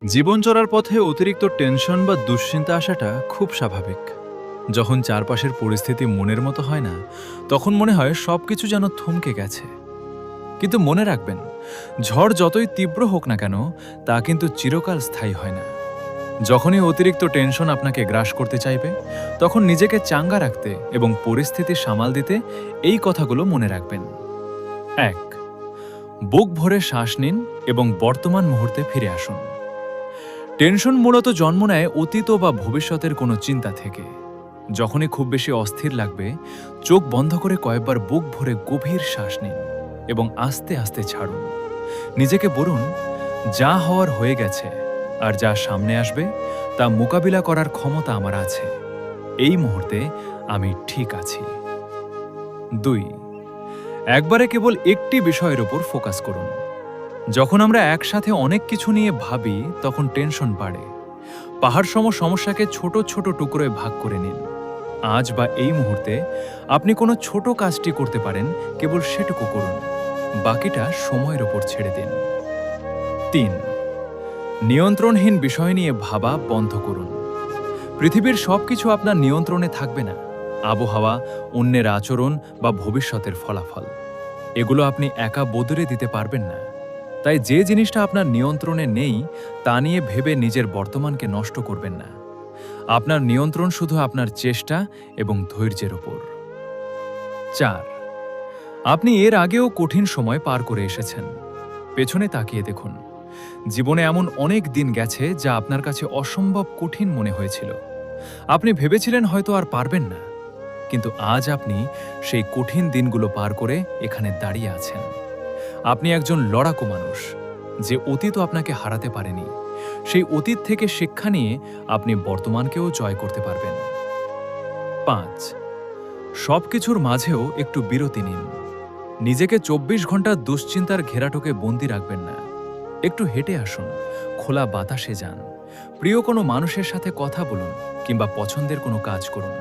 জীবন চলার পথে অতিরিক্ত টেনশন বা দুশ্চিন্তা আসাটা খুব স্বাভাবিক। যখন চারপাশের পরিস্থিতি মনের মতো হয় না, তখন মনে হয় সবকিছু যেন থমকে গেছে। কিন্তু মনে রাখবেন, ঝড় যতই তীব্র হোক না কেন, তা কিন্তু চিরকাল স্থায়ী হয় না। যখনই অতিরিক্ত টেনশন আপনাকে গ্রাস করতে চাইবে, তখন নিজেকে চাঙ্গা রাখতে এবং পরিস্থিতি সামাল দিতে এই কথাগুলো মনে রাখবেন। ১, বুক ভরে শ্বাস নিন এবং বর্তমান মুহূর্তে ফিরে আসুন। টেনশন মূলত জন্ম নেয় অতীত বা ভবিষ্যতের কোনো চিন্তা থেকে। যখনই খুব বেশি অস্থির লাগবে, চোখ বন্ধ করে কয়েকবার বুক ভরে গভীর শ্বাস নিন এবং আস্তে আস্তে ছাড়ুন। নিজেকে বলুন, যা হওয়ার হয়ে গেছে, আর যা সামনে আসবে তা মোকাবিলা করার ক্ষমতা আমার আছে। এই মুহূর্তে আমি ঠিক আছি। ২, একবারে কেবল একটি বিষয়ের উপর ফোকাস করুন। যখন আমরা একসাথে অনেক কিছু নিয়ে ভাবি, তখন টেনশন বাড়ে। পাহাড়সম সমস্যাকে ছোট ছোট টুকরোয় ভাগ করে নিন। আজ বা এই মুহূর্তে আপনি কোনো ছোট কাজটি করতে পারেন, কেবল সেটুকু করুন। বাকিটা সময়ের ওপর ছেড়ে দিন। ৩, নিয়ন্ত্রণহীন বিষয় নিয়ে ভাবা বন্ধ করুন। পৃথিবীর সবকিছু আপনার নিয়ন্ত্রণে থাকবে না। আবহাওয়া, অন্যের আচরণ বা ভবিষ্যতের ফলাফল, এগুলো আপনি একা বদলে দিতে পারবেন না। তাই যে জিনিসটা আপনার নিয়ন্ত্রণে নেই, তা নিয়ে ভেবে নিজের বর্তমানকে নষ্ট করবেন না। আপনার নিয়ন্ত্রণ শুধু আপনার চেষ্টা এবং ধৈর্যের ওপর। ৪, আপনি এর আগেও কঠিন সময় পার করে এসেছেন। পেছনে তাকিয়ে দেখুন, জীবনে এমন অনেক দিন গেছে যা আপনার কাছে অসম্ভব কঠিন মনে হয়েছিল। আপনি ভেবেছিলেন হয়তো আর পারবেন না, কিন্তু আজ আপনি সেই কঠিন দিনগুলো পার করে এখানে দাঁড়িয়ে আছেন। আপনি একজন লড়াকু মানুষ, যে অতীত আপনাকে হারাতে পারেনি। সেই অতীত থেকে শিক্ষা নিয়ে আপনি বর্তমানকেও জয় করতে পারবেন। ৫, সবকিছুর মাঝেও একটু বিরতি নিন। নিজেকে ২৪ ঘন্টা দুশ্চিন্তার ঘেরাটোকে বন্দি রাখবেন না। একটু হেঁটে আসুন, খোলা বাতাসে যান, প্রিয় কোনো মানুষের সাথে কথা বলুন কিংবা পছন্দের কোনো কাজ করুন।